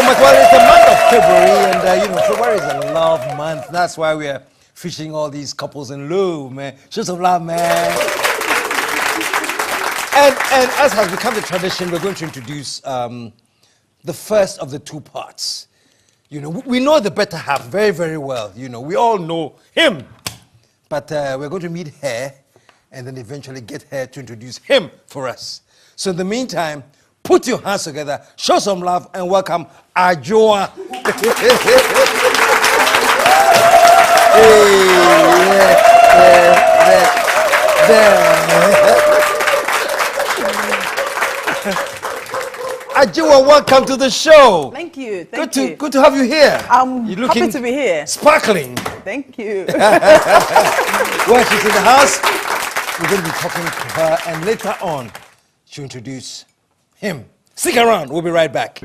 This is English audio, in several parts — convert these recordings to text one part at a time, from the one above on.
so much. Well, it's the month of February, and you know, February is a love month. That's why we're featuring all these couples in love, man. Show some love, man. And as has become the tradition, we're going to introduce the first of the two parts. You know, we know the better half very, very well. You know, we all know him. But we're going to meet her and then eventually get her to introduce him for us. So in the meantime, put your hands together, show some love, and welcome Ajoa. Ajoa, welcome to the show. Thank you. Thank you. Good to have you here. I'm happy to be here. Sparkling. Thank you. Well, she's in the house. We're going to be talking to her, and later on, she'll introduce him. Stick around. We'll be right back.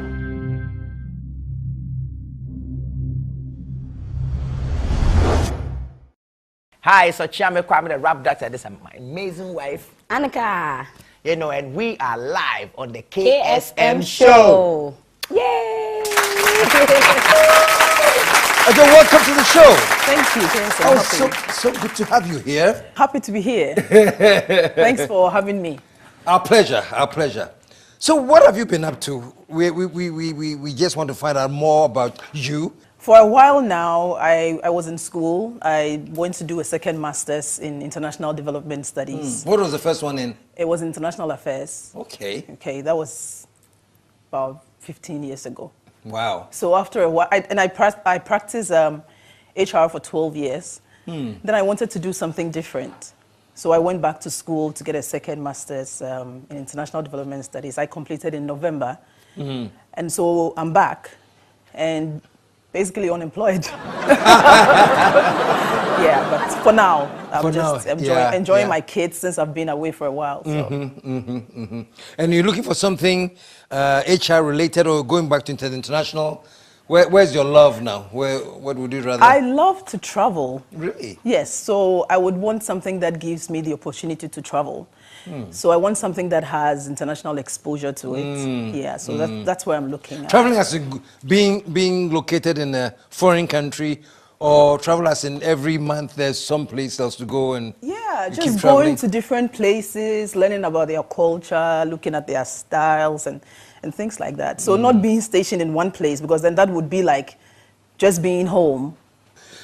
Hi, so Chiame Kwame, the rap doctor. This is my amazing wife, Annika. You know, and we are live on the KSM show. Yay! Ajoa, welcome to the show. Thank you. Thanks, Oh, so good to have you here. happy to be here. Thanks for having me. Our pleasure, our pleasure. So what have you been up to? We just want to find out more about you. For a while now, I was in school. I went to do a second master's in international development studies. What was the first one in? It was international affairs. Okay. Okay, that was about 15 years ago. Wow. So after a while, I practiced HR for 12 years. Then I wanted to do something different. So I went back to school to get a second master's in international development studies. I completed in November. And so I'm back and basically unemployed. Yeah, but for now, I'm just enjoying my kids since I've been away for a while. So. And you're looking for something HR related or going back to international? Where's your love now? What would you rather? I love to travel. Really? Yes, so I would want something that gives me the opportunity to travel. So I want something that has international exposure to it. Yeah, so that's where I'm looking at. Traveling as in being located in a foreign country, or travel as in every month there's some place else to go and just going to different places, learning about their culture, looking at their styles and things like that. So not being stationed in one place, because then that would be like just being home.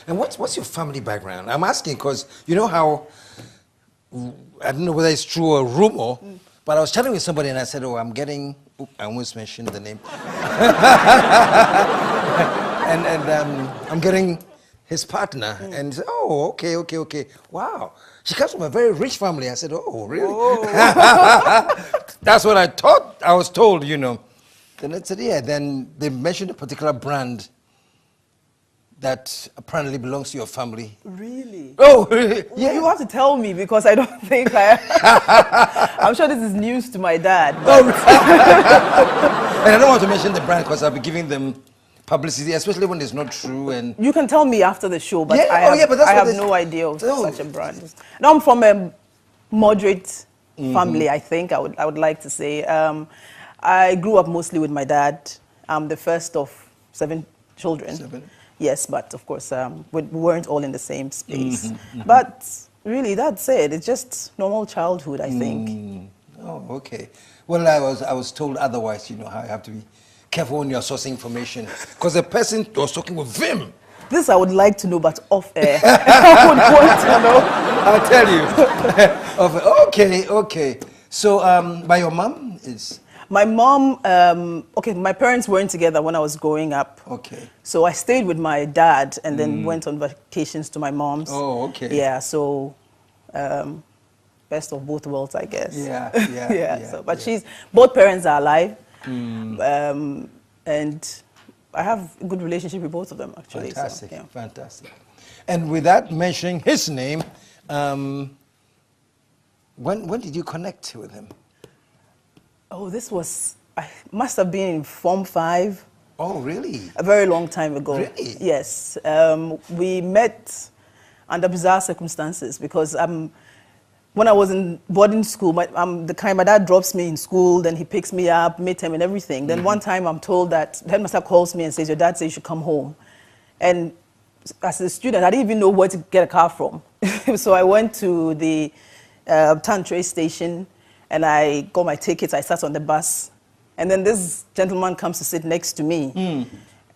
And what's your family background? I'm asking because you know how, I don't know whether it's true or rumor, but I was chatting with somebody and I said, oh, I almost mentioned the name. and I'm getting his partner, and he said, oh, okay. Wow. She comes from a very rich family. I said, oh, really? Oh. That's what I thought. I was told, you know. Then I said, yeah. Then they mentioned a particular brand that apparently belongs to your family. Really? Oh, really? Yeah. You have to tell me, because I don't think I'm sure this is news to my dad. Oh, and I don't want to mention the brand because I'll be giving them publicity, especially when it's not true. And you can tell me after the show, but I have no idea of such a brand. No, I'm from a moderate family, I think I would like to say. I grew up mostly with my dad. I'm the first of 7 children. 7? Yes, but of course we weren't all in the same space. But really, that's it. It's just normal childhood, I think. Oh, okay. Well, I was told otherwise. You know how you have to be careful when you're sourcing information, because the person was talking with him. This I would like to know, but off air. I would want to know. I'll tell you. Okay. So, by your mom is? My mom, my parents weren't together when I was growing up. Okay. So I stayed with my dad and then went on vacations to my mom's. Oh, okay. Yeah, so best of both worlds, I guess. Yeah. But both parents are alive. And I have a good relationship with both of them, actually. Fantastic, so, yeah. Fantastic. And without mentioning his name, when did you connect with him? Oh, I must have been in Form 5. Oh, really? A very long time ago. Really? Yes. We met under bizarre circumstances because when I was in boarding school, my dad drops me in school, then he picks me up, midterm and everything. Then one time I'm told that the headmaster calls me and says, your dad says you should come home. And as a student, I didn't even know where to get a car from. So I went to the town train station and I got my tickets. I sat on the bus. And then this gentleman comes to sit next to me.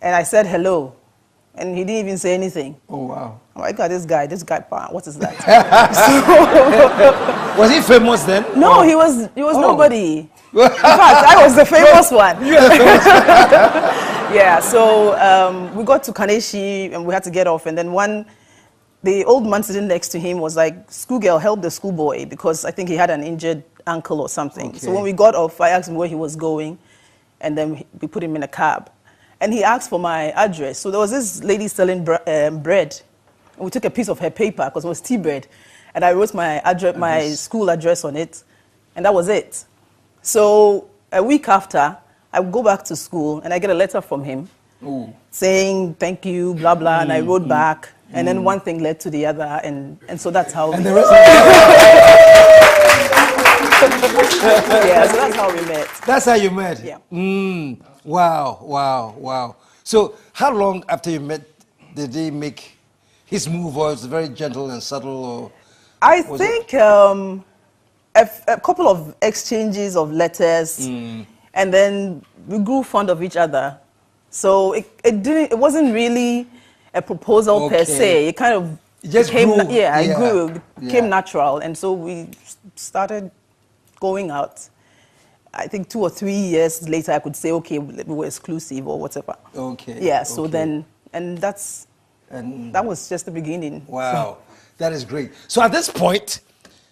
And I said hello. And he didn't even say anything. Oh, wow. Oh my God, this guy, what is that? Was he famous then? No, he was nobody. In fact, I was the famous one. Yeah, so we got to Kaneshi and we had to get off. And then the old man sitting next to him was like, schoolgirl, help the schoolboy, because I think he had an injured ankle or something. Okay. So when we got off, I asked him where he was going, and then we put him in a cab. And he asked for my address. So there was this lady selling bread. And we took a piece of her paper, because it was tea bread. And I wrote my address, my school address on it. And that was it. So a week after, I would go back to school, and I get a letter from him saying, thank you, blah, blah. And I wrote back. And then one thing led to the other. And so that's how and the rest yeah, so that's how we met. That's how you met? Yeah. Wow, wow, wow. So how long after you met did he make his move, or was it very gentle and subtle? Or I think a couple of exchanges of letters, and then we grew fond of each other. So it wasn't really a proposal per se. It kind of just came, grew. it grew. It became natural, and so we started going out. I think 2 or 3 years later, I could say, okay, we were exclusive or whatever. Okay. Yeah. So then, and that was just the beginning. Wow, that is great. So at this point,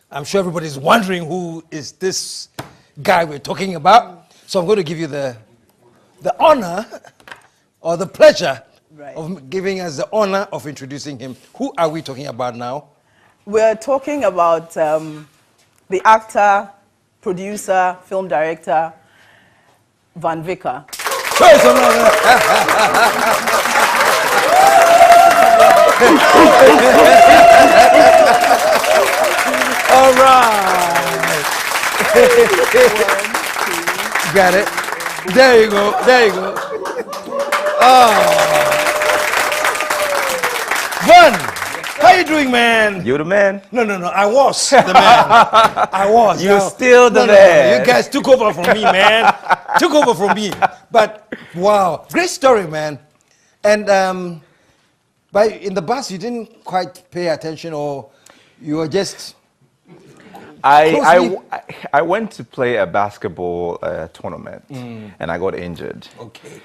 I'm sure everybody's wondering who is this guy we're talking about. So I'm going to give you the honor or the pleasure of giving us the honor of introducing him. Who are we talking about now? We're talking about the actor, producer, film director, Van Vicker. All right. Got it. There you go. There you go. Oh. Van, how you doing, man? You the man? No. I was the man. I was. You're still the man. No. You guys took over from me, man. Took over from me. But wow, great story, man. And in the bus, you didn't quite pay attention, or you were just. I went to play a basketball tournament, and I got injured. Okay.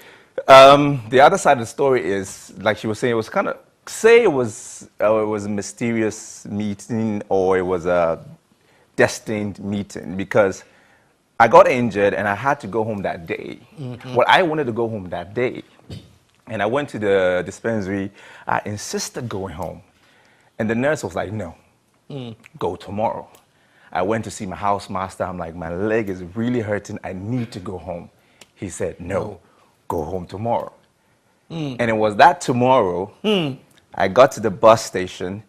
The other side of the story is, like she was saying, it was kind of, say it was a mysterious meeting, or it was a destined meeting, because I got injured and I had to go home that day. Well, I wanted to go home that day, and I went to the dispensary. I insisted going home, and the nurse was like, no, go tomorrow. I went to see my housemaster. I'm like, my leg is really hurting. I need to go home. He said, no, go home tomorrow. And it was that tomorrow, I got to the bus station,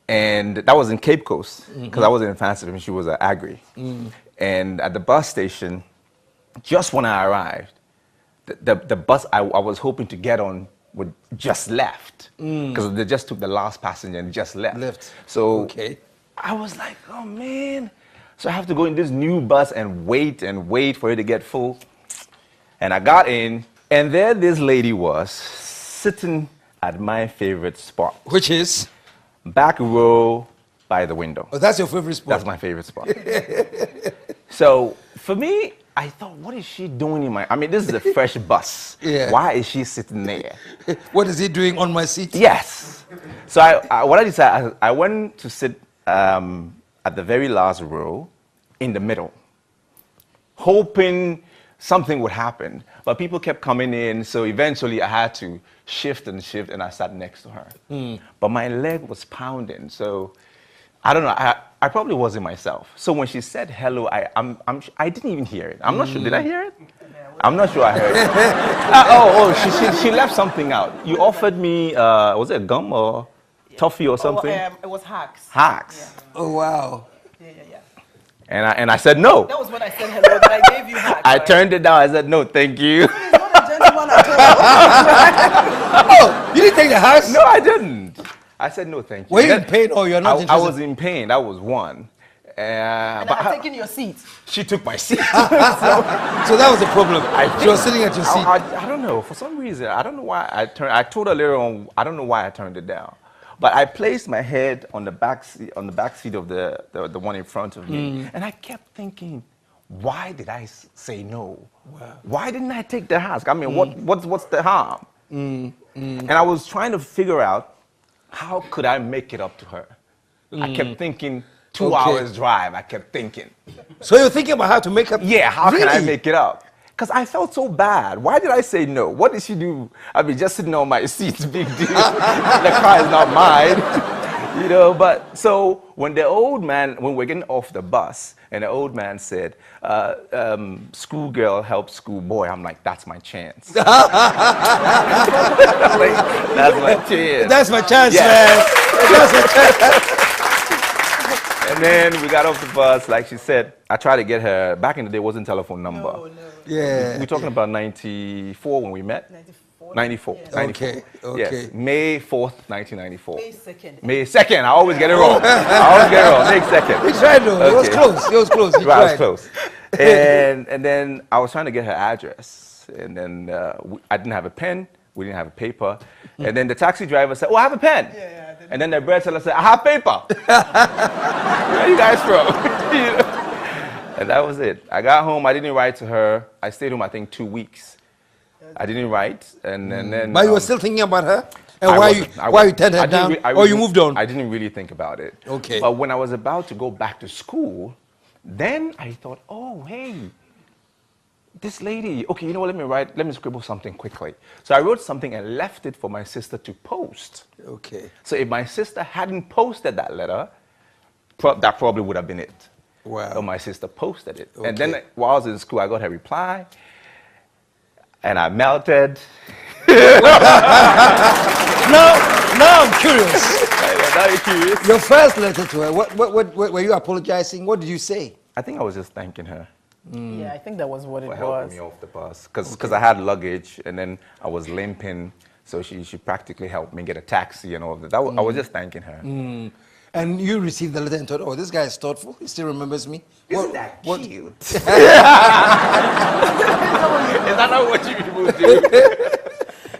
and that was in Cape Coast, because I wasn't in Fancy, and she was at Agri. And at the bus station, just when I arrived, the bus I was hoping to get on would just left, because they just took the last passenger and just left. So I was like, oh man. So I have to go in this new bus and wait for it to get full. And I got in, and there this lady was sitting at my favorite spot. Which is? Back row by the window. Oh, that's your favorite spot? That's my favorite spot. So for me, I thought, what is she doing in I mean, this is a fresh bus. Why is she sitting there? What is he doing on my seat? Yes. So what I decided, I went to sit at the very last row in the middle, hoping something would happen. But people kept coming in, so eventually I had to shift, and I sat next to her. But my leg was pounding, so I don't know, I probably wasn't myself. So when she said hello, I didn't even hear it. I'm not sure, did I hear it? I'm not sure I heard it. She left something out. You offered me, was it a gum or toffee or something? It was hacks. Hacks. Yeah. Oh, wow. Yeah. And I said no. That was when I said hello, that I gave you heart. I turned it down. I said no, thank you. He's not a gentleman at all. Oh, you didn't take the house? No, I didn't. I said no, thank you. Were you in pain or you're not I interested? was in pain. That was one. And But I had taken your seat. she took my seat. So that was the problem. She was sitting at your seat. I don't know. For some reason, I don't know why I turned. I told her later on. I don't know why I turned it down. But I placed my head on the back seat of the one in front of me, and I kept thinking, why did I say no? Wow. Why didn't I take the house? I mean, what's the harm? And I was trying to figure out how could I make it up to her. I kept thinking 2 hours drive. I kept thinking. So you're thinking about how to make up? Yeah, how really? can I make it up? Because I felt so bad. Why did I say no? What did she do? I mean, just sitting on my seat, big deal. The car is not mine. You know, but so when we're getting off the bus, and the old man said, schoolgirl helps schoolboy, I'm like, that's my chance. That's my chance. That's my chance, Yeah. man. That's my chance. And then we got off the bus, like she said, I tried to get her, back in the day, it wasn't telephone number. No. Yeah. We're talking about 94 when we met? 94. 94. Yes. 94. Okay. Yes. May 4th, 1994. May 2nd. May 2nd. I always get it wrong. I always get it wrong. May 2nd. He tried though. It was Okay. close. It was close. He Right, I was tried. close. And then I was trying to get her address. And then I didn't have a pen. We didn't have a paper. And then the taxi driver said, oh, I have a pen. Yeah, and then the bread seller said, I have paper. Where are you guys from? You know? And that was it. I got home. I didn't write to her. I stayed home, I think, 2 weeks. I didn't write. And then. But you were still thinking about her? And why you turned her down? Or you moved on? I didn't really think about it. Okay. But when I was about to go back to school, then I thought, oh, hey, this lady, okay, you know what, let me scribble something quickly. So I wrote something and left it for my sister to post. Okay. So if my sister hadn't posted that letter, that probably would have been it. Wow. So my sister posted it. Okay. And then while I was in school, I got her reply, and I melted. Now I'm curious. Now you're curious. Your first letter to her, what were you apologizing? What did you say? I think I was just thanking her Yeah, I think that was what it for helping was. me off the bus. Because I had luggage, and then I was limping, so she practically helped me get a taxi and all of that. I was just thanking her. And you received the letter and thought, oh, this guy is thoughtful. He still remembers me. Isn't that cute? Is that not what you people do?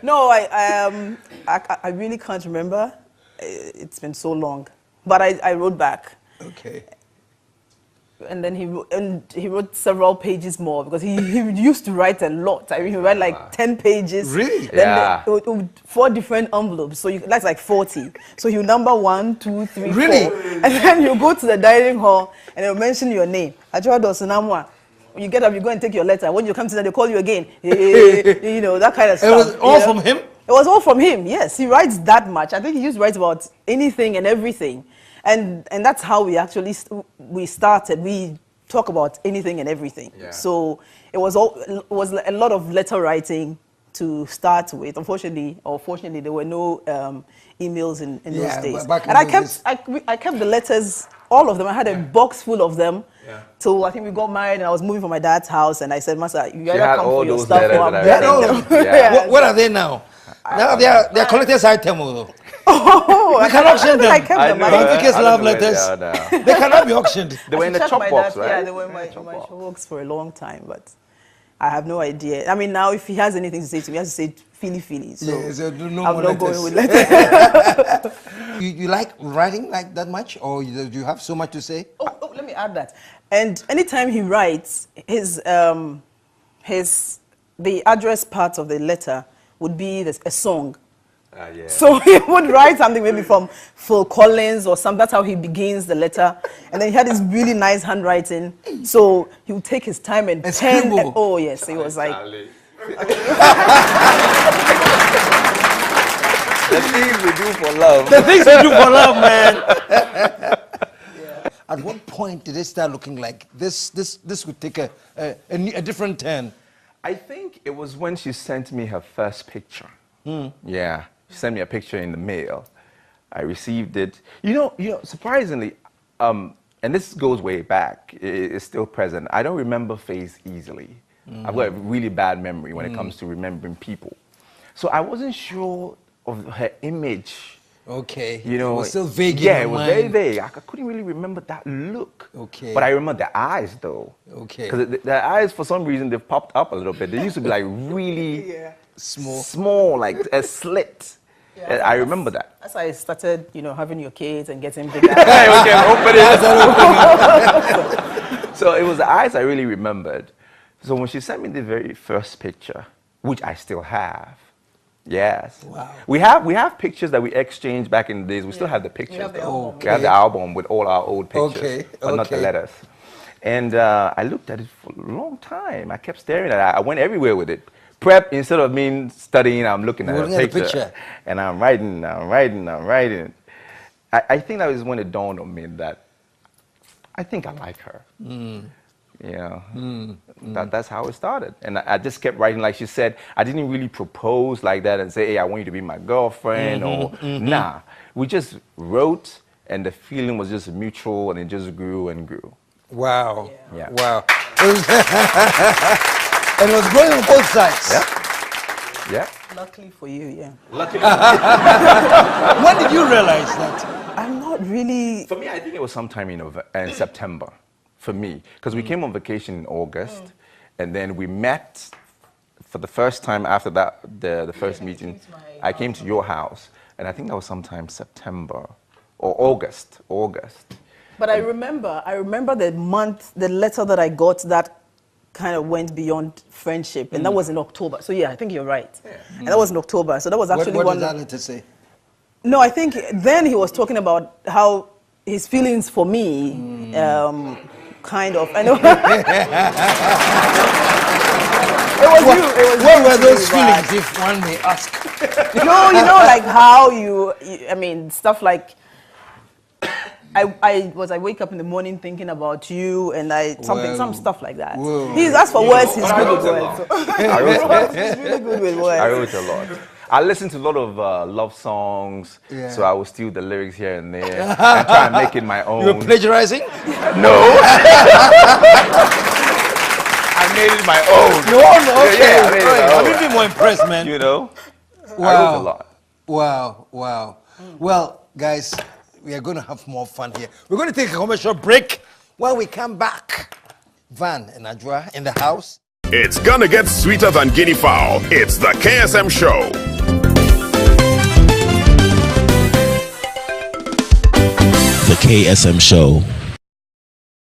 No, I really can't remember. It's been so long. But I wrote back. Okay. And then he wrote several pages more because he used to write a lot. I mean, he read like 10 pages. Really? Then Yeah. 4 different envelopes. So that's like 40. So you number 1, 2, 3, Really? 4. And then you go to the dining hall and they'll mention your name. When you get up, you go and take your letter. When you come to them, they call you again. You know, that kind of stuff. It was all from him? It was all from him, yes. He writes that much. I think he used to write about anything and everything. And that's how we actually we started. We talk about anything and everything. Yeah. So it was a lot of letter writing to start with. Unfortunately, or fortunately, there were no emails in those days. And I kept the letters, all of them. I had a box full of them. Yeah. So I think we got married and I was moving from my dad's house and I said, Master, you either come for your stuff or I'm getting them. Yeah. What are they now? Now they're collector's item, although. Oh, we can auction them. I kept them. Bank love letters. They cannot be auctioned. They were in the chop box, right? Yeah, they were in my chop box for a long time, but I have no idea. I mean, now if he has anything to say to me, he has to say feely. So, yeah, so no I'm more not letters. going with letters. You like writing like that much, or do you have so much to say? Oh, let me add that. And anytime he writes, the address part of the letter would be a song. Yeah. So he would write something maybe from Phil Collins or something. That's how he begins the letter. And then he had this really nice handwriting. So he would take his time and pen. Oh, yes. He was like... The things we do for love. The things we do for love, man. Yeah. At what point did it start looking like this would take a different turn? I think it was when she sent me her first picture. Yeah, she sent me a picture in the mail. I received it. You know, surprisingly, and this goes way back, it's still present. I don't remember face easily. I've got a really bad memory when it comes to remembering people. So I wasn't sure of her image. Okay. You know, it was still vague. Yeah, it was very vague. I couldn't really remember that look. Okay. But I remember the eyes, though. Okay. Because the eyes, for some reason, they've popped up a little bit. They used to be like really small, like a slit. Yeah, I remember that. That's why I started, you know, having your kids and getting bigger. Okay, open it. So it was the eyes I really remembered. So when she sent me the very first picture, which I still have, yes. Wow. We have pictures that we exchanged back in the days. We still have the pictures. We have the album with all our old pictures, but not the letters. And I looked at it for a long time. I kept staring at it. I went everywhere with it. Prep, instead of me studying, I'm looking at the picture. And I'm writing. I think that was when it dawned on me that I think I like her. Yeah, that's how it started. And I just kept writing, like she said. I didn't really propose like that and say, hey, I want you to be my girlfriend, or nah. We just wrote, and the feeling was just mutual, and it just grew and grew. Wow. Yeah. Wow. And it was growing on both sides. Yeah. Yeah. Luckily for you, yeah. Luckily. When did you realize that? I'm not really... For me, I think it was sometime in September. For me, because we came on vacation in August, and then we met for the first time after that, the first meeting. I came to your house, and I think that was sometime September or August. But I remember the month, the letter that I got that kind of went beyond friendship, and that was in October. So yeah, I think you're right. Yeah. And that was in October. So that was actually what did that letter say? No, I think then he was talking about how his feelings for me. Kind of. I know. It was you. What were those feelings, if one may ask? No, you know, like how I mean, stuff like, I wake up in the morning thinking about you, and some stuff like that. Whoa. He's asked for words, he's good with words. He's really good with words. I wrote a lot. I listened to a lot of love songs, so I would steal the lyrics here and there and try and make it my own. You were plagiarizing? No. I made it my own. No, okay. Yeah, I made it my own. I'm even more impressed, man. You know? Wow. I wrote a lot. Wow. Well, guys, we are going to have more fun here. We're going to take a commercial break. When we come back, Van and Adjoa in the house. It's gonna get sweeter than guinea fowl. It's the KSM Show. The KSM Show.